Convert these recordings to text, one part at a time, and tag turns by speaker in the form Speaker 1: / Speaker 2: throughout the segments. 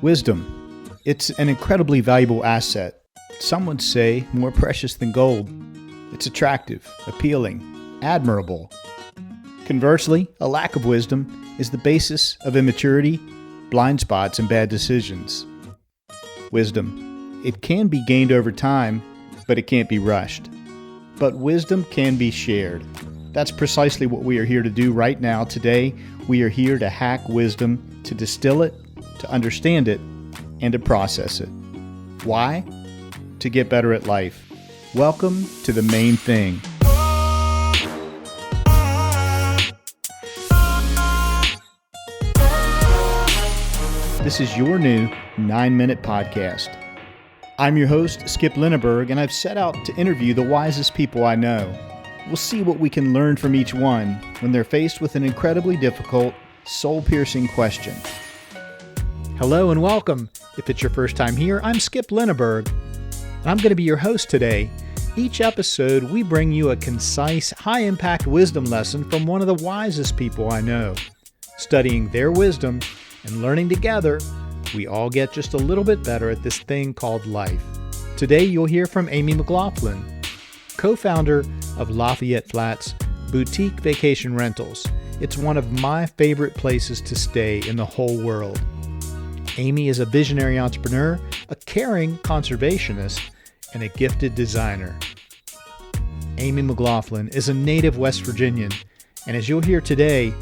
Speaker 1: Wisdom. It's an incredibly valuable asset. Some would say more precious than gold. It's attractive, appealing, admirable. Conversely, a lack of wisdom is the basis of immaturity, blind spots, and bad decisions. Wisdom. It can be gained over time, but it can't be rushed. But wisdom can be shared. That's precisely what we are here to do right now. Today, we are here to hack wisdom, to distill it, to understand it, and to process it. Why? To get better at life. Welcome to The Main Thing. This is your new 9-minute podcast. I'm your host, Skip Linneberg, and I've set out to interview the wisest people I know. We'll see what we can learn from each one when they're faced with an incredibly difficult, soul-piercing question. Hello and welcome. If it's your first time here, I'm Skip Linneberg, and I'm going to be your host today. Each episode, we bring you a concise, high-impact wisdom lesson from one of the wisest people I know. Studying their wisdom and learning together, we all get just a little bit better at this thing called life. Today, you'll hear from Amy McLaughlin, co-founder of Lafayette Flats Boutique Vacation Rentals. It's one of my favorite places to stay in the whole world. Amy is a visionary entrepreneur, a caring conservationist, and a gifted designer. Amy McLaughlin is a native West Virginian, and as you'll hear today,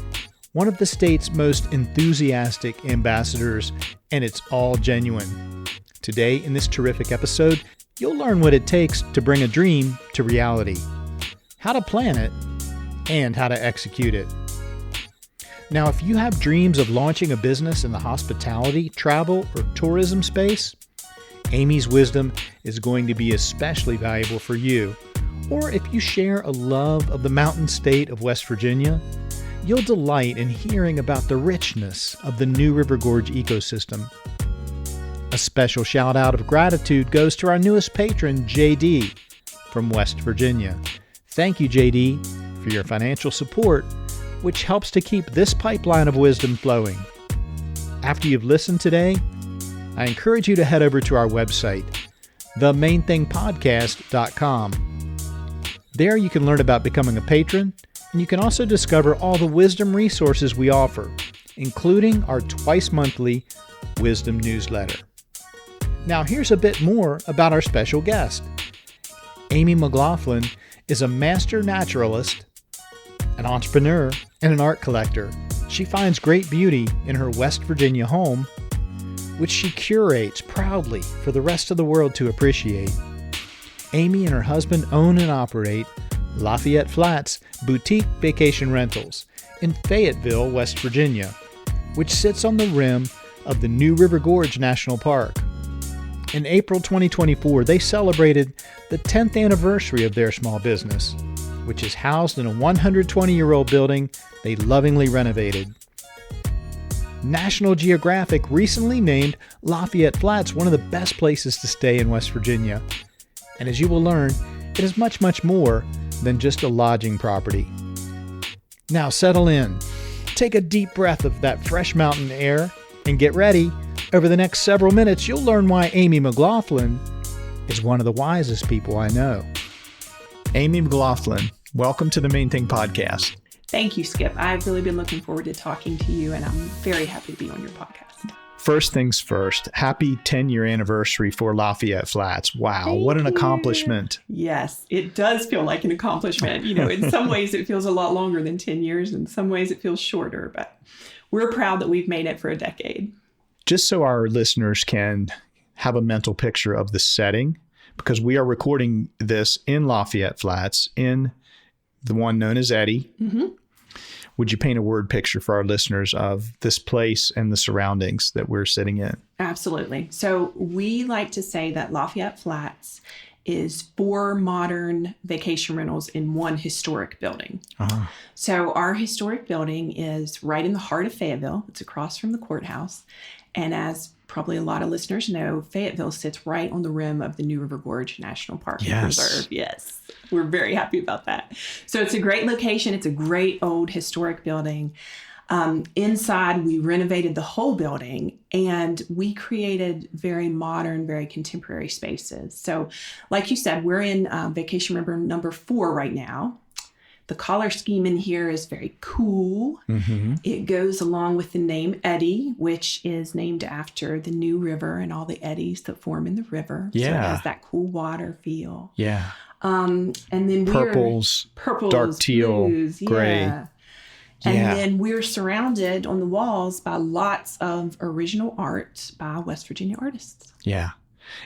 Speaker 1: one of the state's most enthusiastic ambassadors, and it's all genuine. Today, in this terrific episode, you'll learn what it takes to bring a dream to reality, how to plan it, and how to execute it. Now, if you have dreams of launching a business in the hospitality, travel, or tourism space, Amy's wisdom is going to be especially valuable for you. Or if you share a love of the mountain state of West Virginia, you'll delight in hearing about the richness of the new River Gorge ecosystem. A special shout out of gratitude goes to our newest patron, JD, from West Virginia. Thank you, JD, for your financial support, which helps to keep this pipeline of wisdom flowing. After you've listened today, I encourage you to head over to our website, themainthingpodcast.com. There you can learn about becoming a patron, and you can also discover all the wisdom resources we offer, including our twice-monthly wisdom newsletter. Now here's a bit more about our special guest. Amy McLaughlin is a master naturalist, an entrepreneur, and an art collector. She finds great beauty in her West Virginia home, which she curates proudly for the rest of the world to appreciate. Amy and her husband own and operate Lafayette Flats Boutique Vacation Rentals in Fayetteville, West Virginia, which sits on the rim of the new River Gorge National Park. In April 2024, they celebrated the 10th anniversary of their small business, which is housed in a 120-year-old building they lovingly renovated. National Geographic recently named Lafayette Flats one of the best places to stay in West Virginia. And as you will learn, it is much, much more than just a lodging property. Now settle in, take a deep breath of that fresh mountain air, and get ready. Over the next several minutes, you'll learn why Amy McLaughlin is one of the wisest people I know. Amy McLaughlin, welcome to the Main Thing podcast.
Speaker 2: Thank you, Skip. I've really been looking forward to talking to you, and I'm very happy to be on your podcast.
Speaker 1: First things first, happy 10-year anniversary for Lafayette Flats. Wow,
Speaker 2: Thank
Speaker 1: what an
Speaker 2: you.
Speaker 1: Accomplishment.
Speaker 2: Yes, it does feel like an accomplishment. You know, in some ways it feels a lot longer than 10 years. In some ways it feels shorter, but we're proud that we've made it for a decade.
Speaker 1: Just so our listeners can have a mental picture of the setting, because we are recording this in Lafayette Flats, in the one known as Eddie. Mm-hmm. Would you paint a word picture for our listeners of this place and the surroundings that we're sitting in?
Speaker 2: Absolutely. So we like to say that Lafayette Flats is 4 modern vacation rentals in one historic building. Uh-huh. So our historic building is right in the heart of Fayetteville. It's across from the courthouse. And as probably a lot of listeners know, Fayetteville sits right on the rim of the new River Gorge National Park and Preserve. Yes, we're very happy about that. So it's a great location. It's a great old historic building. Inside, we renovated the whole building and we created very modern, very contemporary spaces. So like you said, we're in vacation member number 4 right now. The color scheme in here is very cool. Mm-hmm. It goes along with the name Eddy, which is named after the New River and all the eddies that form in the river.
Speaker 1: Yeah.
Speaker 2: So it has that cool water feel.
Speaker 1: Yeah.
Speaker 2: And then
Speaker 1: purples, dark teal,
Speaker 2: blues,
Speaker 1: gray.
Speaker 2: Yeah. And then we're surrounded on the walls by lots of original art by West Virginia artists.
Speaker 1: Yeah.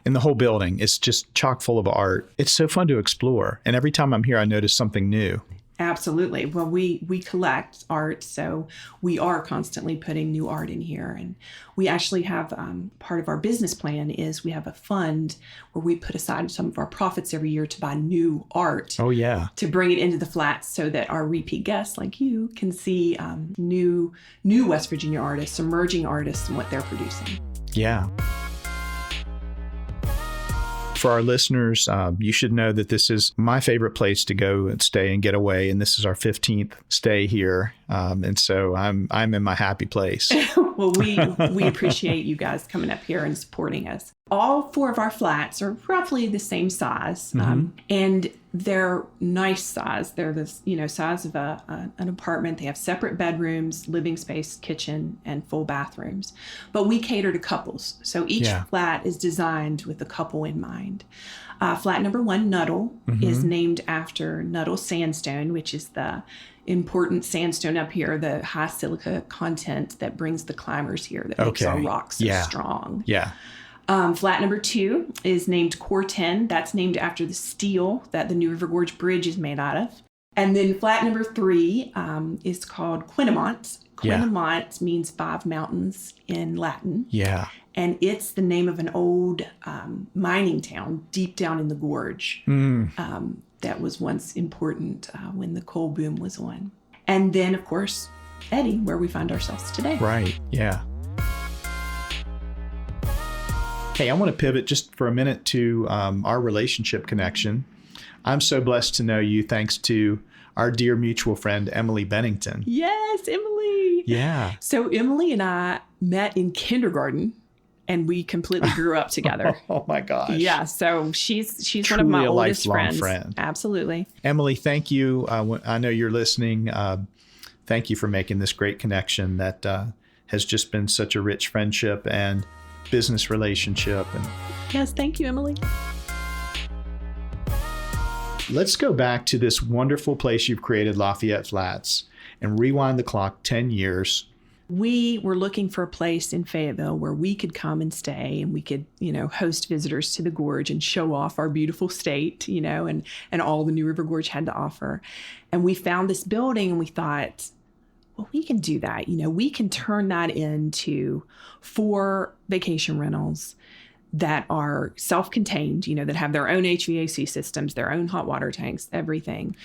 Speaker 1: And the whole building is just chock full of art. It's so fun to explore. And every time I'm here, I notice something new.
Speaker 2: Absolutely. Well, we collect art, so we are constantly putting new art in here. And we actually have part of our business plan is we have a fund where we put aside some of our profits every year to buy new art.
Speaker 1: Oh, yeah.
Speaker 2: To bring it into the flats so that our repeat guests like you can see new West Virginia artists, emerging artists, and what they're producing.
Speaker 1: Yeah. For our listeners, you should know that this is my favorite place to go and stay and get away. And this is our 15th stay here. And so I'm in my happy place.
Speaker 2: Well, we appreciate you guys coming up here and supporting us. All 4 of our flats are roughly the same size, and they're nice size. They're the size of an apartment. They have separate bedrooms, living space, kitchen, and full bathrooms. But we cater to couples, so each flat is designed with a couple in mind. Flat number 1, Nuttall, is named after Nuttall sandstone, which is the important sandstone up here, the high silica content that brings the climbers here, that makes our rocks so strong.
Speaker 1: Yeah.
Speaker 2: Flat number 2 is named Core 10. That's named after the steel that the New River Gorge Bridge is made out of. And then flat number 3 is called Quinemont. Quinemont means 5 mountains in Latin.
Speaker 1: Yeah.
Speaker 2: And it's the name of an old mining town deep down in the gorge that was once important when the coal boom was on. And then, of course, Eddy, where we find ourselves today.
Speaker 1: Right. Yeah. Hey, I want to pivot just for a minute to our relationship connection. I'm so blessed to know you thanks to our dear mutual friend, Emily Bennington.
Speaker 2: Yes, Emily.
Speaker 1: Yeah.
Speaker 2: So Emily and I met in kindergarten and we completely grew up together.
Speaker 1: Oh my gosh.
Speaker 2: Yeah. So she's
Speaker 1: Truly
Speaker 2: one of my
Speaker 1: a
Speaker 2: oldest
Speaker 1: lifelong
Speaker 2: friends.
Speaker 1: Friend.
Speaker 2: Absolutely.
Speaker 1: Emily, thank you. I know you're listening. Thank you for making this great connection that has just been such a rich friendship and business relationship. And
Speaker 2: yes, thank you, Emily.
Speaker 1: Let's go back to this wonderful place you've created, Lafayette Flats, and rewind the clock 10 years.
Speaker 2: We were looking for a place in Fayetteville where we could come and stay and we could, host visitors to the gorge and show off our beautiful state, and all the New River Gorge had to offer. And we found this building and we thought, well, we can do that. We can turn that into 4 vacation rentals that are self-contained, that have their own HVAC systems, their own hot water tanks, everything,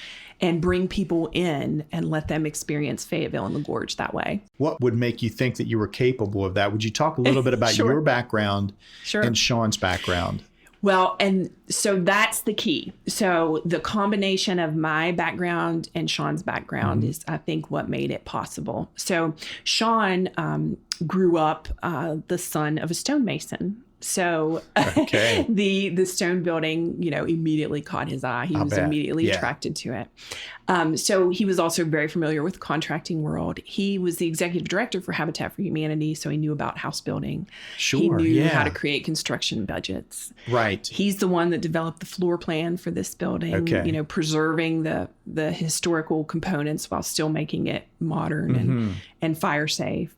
Speaker 2: and bring people in and let them experience Fayetteville and the gorge that way.
Speaker 1: What would make you think that you were capable of that? Would you talk a little bit about
Speaker 2: Sure.
Speaker 1: your background
Speaker 2: Sure.
Speaker 1: and Sean's background?
Speaker 2: Well, and so that's the key. So the combination of my background and Sean's background is, I think, what made it possible. So Sean grew up the son of a stonemason. So the stone building, immediately caught his eye. He was immediately attracted to it. So he was also very familiar with the contracting world. He was the executive director for Habitat for Humanity, so he knew about house building.
Speaker 1: Sure,
Speaker 2: he knew how to create construction budgets.
Speaker 1: Right.
Speaker 2: He's the one that developed the floor plan for this building, preserving the historical components while still making it modern and fire safe.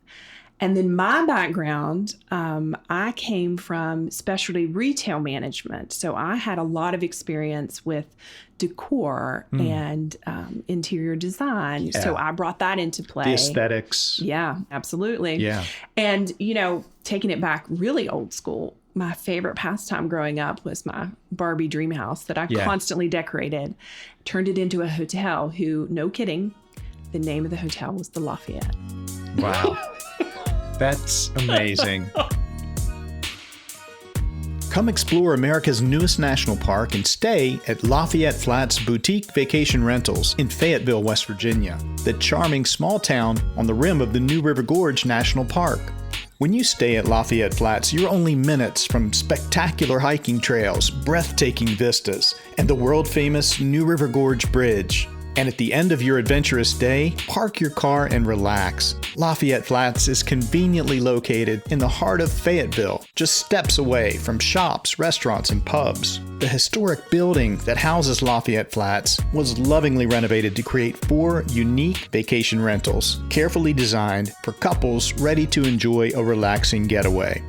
Speaker 2: And then my background, I came from specialty retail management. So I had a lot of experience with decor and interior design. Yeah. So I brought that into play.
Speaker 1: The aesthetics.
Speaker 2: Yeah, absolutely.
Speaker 1: Yeah.
Speaker 2: And, taking it back really old school, my favorite pastime growing up was my Barbie dream house that I constantly decorated, turned it into a hotel no kidding, the name of the hotel was the Lafayette.
Speaker 1: Wow. That's amazing. Come explore America's newest national park and stay at Lafayette Flats Boutique Vacation Rentals in Fayetteville, West Virginia, the charming small town on the rim of the new River Gorge National Park. When you stay at Lafayette Flats, you're only minutes from spectacular hiking trails, breathtaking vistas, and the world-famous New River Gorge Bridge. And at the end of your adventurous day, park your car and relax. Lafayette Flats is conveniently located in the heart of Fayetteville, just steps away from shops, restaurants, and pubs. The historic building that houses Lafayette Flats was lovingly renovated to create 4 unique vacation rentals, carefully designed for couples ready to enjoy a relaxing getaway.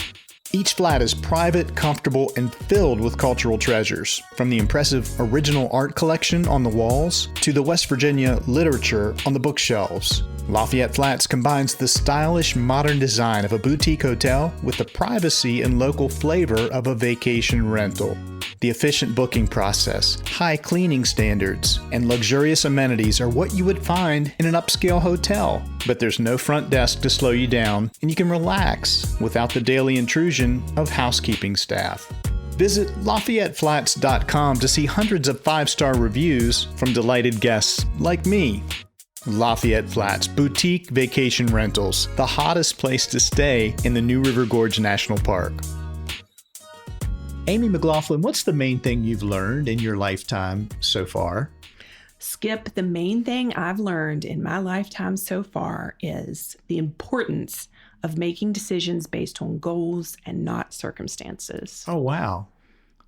Speaker 1: Each flat is private, comfortable, and filled with cultural treasures, from the impressive original art collection on the walls to the West Virginia literature on the bookshelves. Lafayette Flats combines the stylish modern design of a boutique hotel with the privacy and local flavor of a vacation rental. The efficient booking process, high cleaning standards, and luxurious amenities are what you would find in an upscale hotel. But there's no front desk to slow you down, and you can relax without the daily intrusion of housekeeping staff. Visit LafayetteFlats.com to see hundreds of 5-star reviews from delighted guests like me. Lafayette Flats Boutique Vacation Rentals, the hottest place to stay in the New River Gorge National Park. Amy McLaughlin, what's the main thing you've learned in your lifetime so far?
Speaker 2: Skip, the main thing I've learned in my lifetime so far is the importance of making decisions based on goals and not circumstances.
Speaker 1: Oh, wow.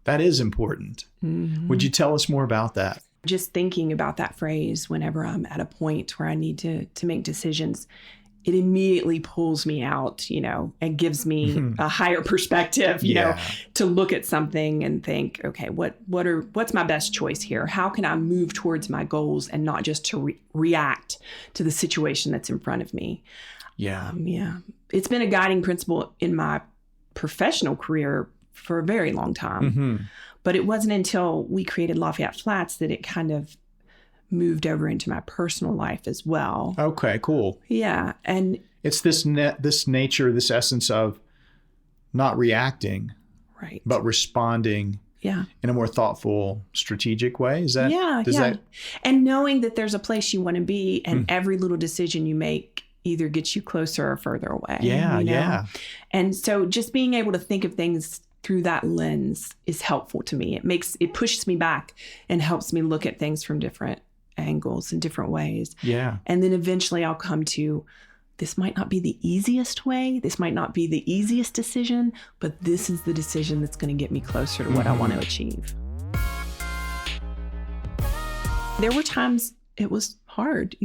Speaker 1: That is important. Mm-hmm. Would you tell us more about that?
Speaker 2: Just thinking about that phrase whenever I'm at a point where I need to make decisions, it immediately pulls me out, and gives me a higher perspective, you know, to look at something and think, okay, what's my best choice here? How can I move towards my goals and not just to react to the situation that's in front of me?
Speaker 1: Yeah.
Speaker 2: It's been a guiding principle in my professional career for a very long time. Mm-hmm. But it wasn't until we created Lafayette Flats that it kind of moved over into my personal life as well.
Speaker 1: Okay, cool.
Speaker 2: Yeah. And
Speaker 1: it's this nature, this essence of not reacting,
Speaker 2: right,
Speaker 1: but responding in a more thoughtful, strategic way. Is that?
Speaker 2: Yeah. And knowing that there's a place you want to be and every little decision you make either gets you closer or further away. Yeah. And so just being able to think of things through that lens is helpful to me. It pushes me back and helps me look at things from different angles in different ways. Yeah. And then eventually I'll come to, this might not be the easiest way. This might not be the easiest decision, but this is the decision that's going to get me closer to what I want to achieve. There were times it was hard,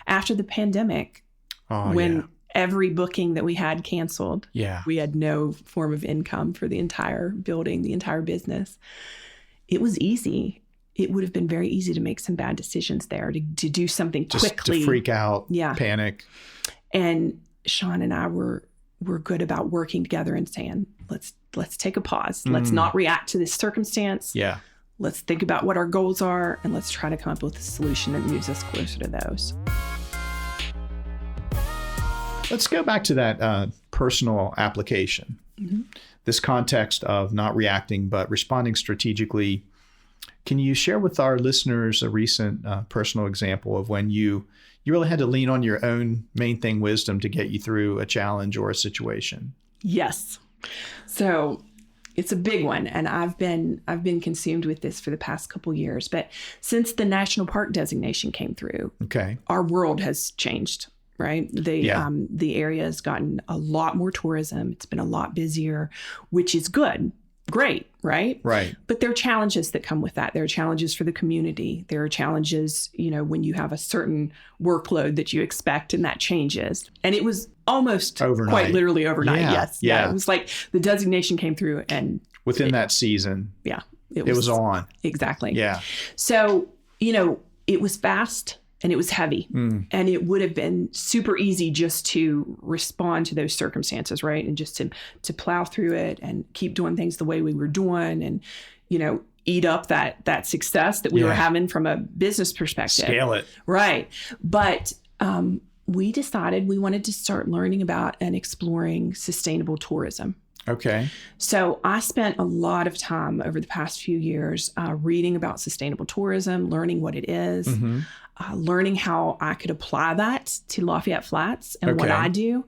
Speaker 2: after the pandemic, when every booking that we had canceled. Yeah. We had no form of income for the entire building, the entire business. It was easy. It would have been very easy to make some bad decisions there, to do something quickly.
Speaker 1: Just to freak out, panic.
Speaker 2: And Sean and I were good about working together and saying, let's take a pause. Let's not react to this circumstance. Yeah. Let's think about what our goals are, and let's try to come up with a solution that moves us closer to those.
Speaker 1: Let's go back to that personal application. Mm-hmm. This context of not reacting, but responding strategically. Can you share with our listeners a recent personal example of when you really had to lean on your own main thing wisdom to get you through a challenge or a situation?
Speaker 2: Yes. So it's a big one, and I've been consumed with this for the past couple years. But since the national park designation came through, our world has changed. Right. The area has gotten a lot more tourism. It's been a lot busier, which is good. Great. Right. Right. But there are challenges that come with that. There are challenges for the community. There are challenges, when you have a certain workload that you expect and that changes. And it was almost overnight. Quite literally overnight. Yeah. Yes. Yeah. It was like the designation came through and
Speaker 1: within that season. Yeah. It was on.
Speaker 2: Exactly. Yeah. So, it was fast. And it was heavy. And it would have been super easy just to respond to those circumstances, right? And just to plow through it and keep doing things the way we were doing and, eat up that success that we were having from a business perspective.
Speaker 1: Scale it.
Speaker 2: Right. But we decided we wanted to start learning about and exploring sustainable tourism.
Speaker 1: Okay.
Speaker 2: So I spent a lot of time over the past few years reading about sustainable tourism, learning what it is, learning how I could apply that to Lafayette Flats and what I do.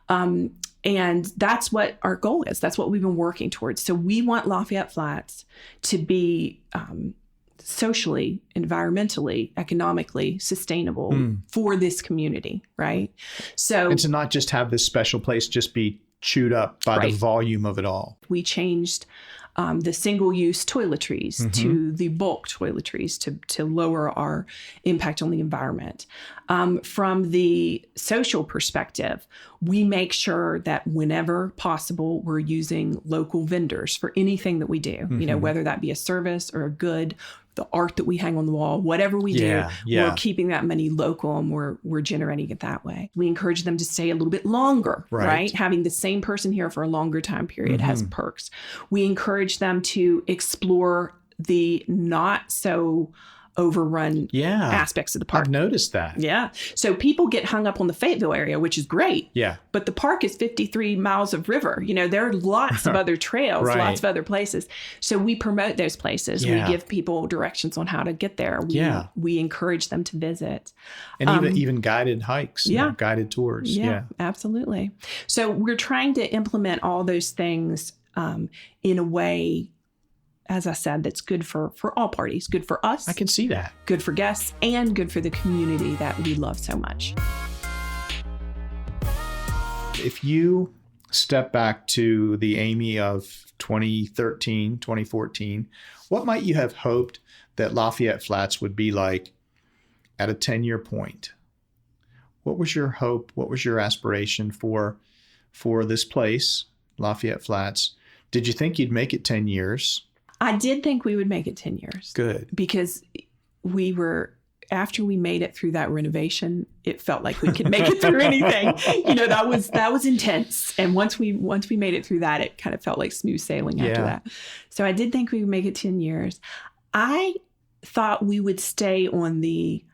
Speaker 2: And that's what our goal is. That's what we've been working towards. So we want Lafayette Flats to be socially, environmentally, economically sustainable for this community, right? So,
Speaker 1: and to not just have this special place just be chewed up by the volume of it all.
Speaker 2: We changed the single-use toiletries to the bulk toiletries to lower our impact on the environment. From the social perspective, we make sure that whenever possible, we're using local vendors for anything that we do, you know, whether that be a service or a good, the art that we hang on the wall, whatever we do, we're keeping that money local and we're generating it that way. We encourage them to stay a little bit longer, right? Having the same person here for a longer time period has perks. We encourage them to explore the not so overrun aspects of the park.
Speaker 1: I've noticed that.
Speaker 2: Yeah. So people get hung up on the Fayetteville area, which is great.
Speaker 1: Yeah.
Speaker 2: But the park is 53 miles of river. You know, there are lots of other trails, lots of other places. So we promote those places. We give people directions on how to get there. We encourage them to visit.
Speaker 1: And even guided hikes, you know, guided tours.
Speaker 2: Yeah, absolutely. So we're trying to implement all those things in a way, as I said, that's good for all parties, good for us.
Speaker 1: I can see that.
Speaker 2: Good for guests and good for the community that we love so much.
Speaker 1: If you step back to the Amy of 2013, 2014, what might you have hoped that Lafayette Flats would be like at a 10-year point? What was your hope? What was your aspiration for this place, Lafayette Flats? Did you think you'd make it 10 years?
Speaker 2: I did think we would make it 10 years.
Speaker 1: Good.
Speaker 2: Because after we made it through that renovation, it felt like we could make it through anything. You know, that was intense. And once we made it through that, it kind of felt like smooth sailing after that. So I did think we would make it 10 years. I thought we would stay on the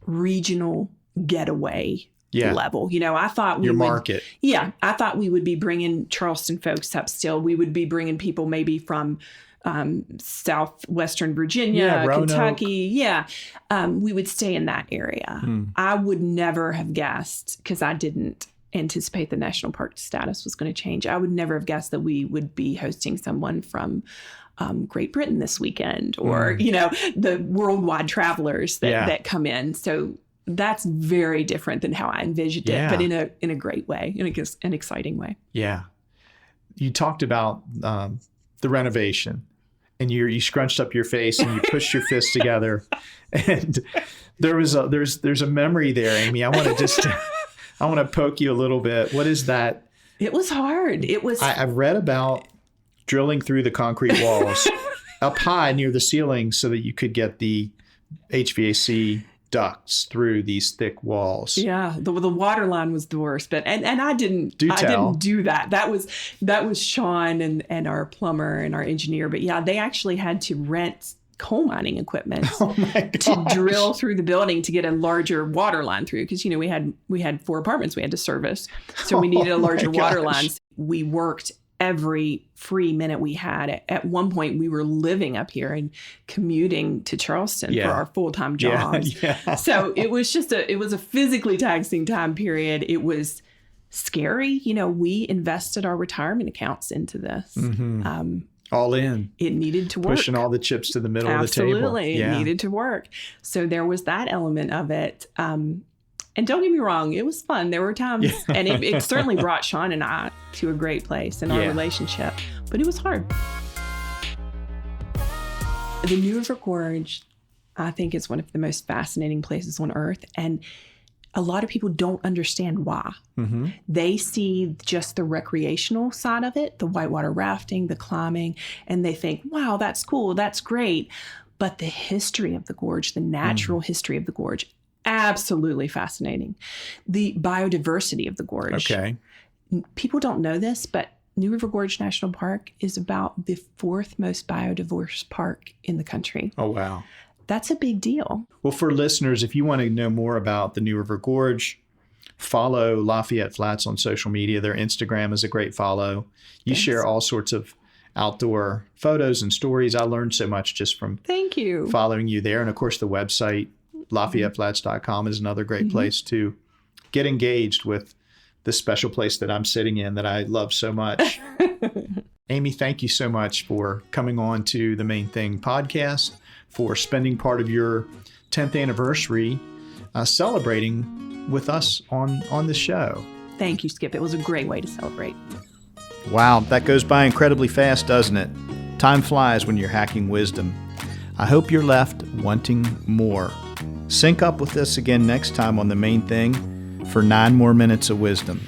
Speaker 2: regional getaway level. You know, I thought we
Speaker 1: market.
Speaker 2: Yeah. I thought we would be bringing Charleston folks up still. We would be bringing people maybe from southwestern Virginia, Kentucky. Yeah. We would stay in that area. I would never have guessed, because I didn't anticipate the national park status was going to change. I would never have guessed that we would be hosting someone from Great Britain this weekend, or, you know, the worldwide travelers that come in. So that's very different than how I envisioned it, but in a great way, in an exciting way. Yeah.
Speaker 1: You talked about the renovation, and you scrunched up your face and you pushed your fists together, and there's a memory there, Amy. I want to poke you a little bit. What is that?
Speaker 2: It was hard. It was.
Speaker 1: I've read about drilling through the concrete walls up high near the ceiling so that you could get the HVAC ducts through these thick walls.
Speaker 2: Yeah, the water line was the worst, but and I didn't do that. That was Sean and our plumber and our engineer. But yeah, they actually had to rent coal mining equipment to drill through the building to get a larger water line through, because, you know, we had 4 apartments we had to service, so we needed a larger water line. We worked every free minute we had. At one point, we were living up here and commuting to Charleston for our full-time jobs. So it was a physically taxing time period. It was scary. You know, we invested our retirement accounts into this.
Speaker 1: All in.
Speaker 2: It needed to work.
Speaker 1: Pushing all the chips to the middle of the table.
Speaker 2: Absolutely. It needed to work. So there was that element of it. And don't get me wrong, it was fun. There were times, and it certainly brought Sean and I to a great place in our relationship, but it was hard. The New River Gorge, I think, is one of the most fascinating places on earth, and a lot of people don't understand why. They see just the recreational side of it, the whitewater rafting, the climbing, and they think, wow, that's cool, that's great. But the history of the gorge, the natural history of the gorge, absolutely fascinating. The biodiversity of the gorge. Okay. People don't know this, but New River Gorge National Park is about the 4th most biodiverse park in the country.
Speaker 1: Oh, wow.
Speaker 2: That's a big deal.
Speaker 1: Well, for listeners, if you want to know more about the New River Gorge, follow Lafayette Flats on social media. Their Instagram is a great follow. You share all sorts of outdoor photos and stories. I learned so much just from
Speaker 2: Thank you.
Speaker 1: following you there. And of course, the website, LafayetteFlats.com, is another great place to get engaged with the special place that I'm sitting in that I love so much. Amy, thank you so much for coming on to the Main Thing podcast, for spending part of your 10th anniversary celebrating with us on the show.
Speaker 2: Thank you, Skip. It was a great way to celebrate.
Speaker 1: Wow, that goes by incredibly fast, doesn't it? Time flies when you're hacking wisdom. I hope you're left wanting more. Sync up with us again next time on The Main Thing for 9 more minutes of wisdom.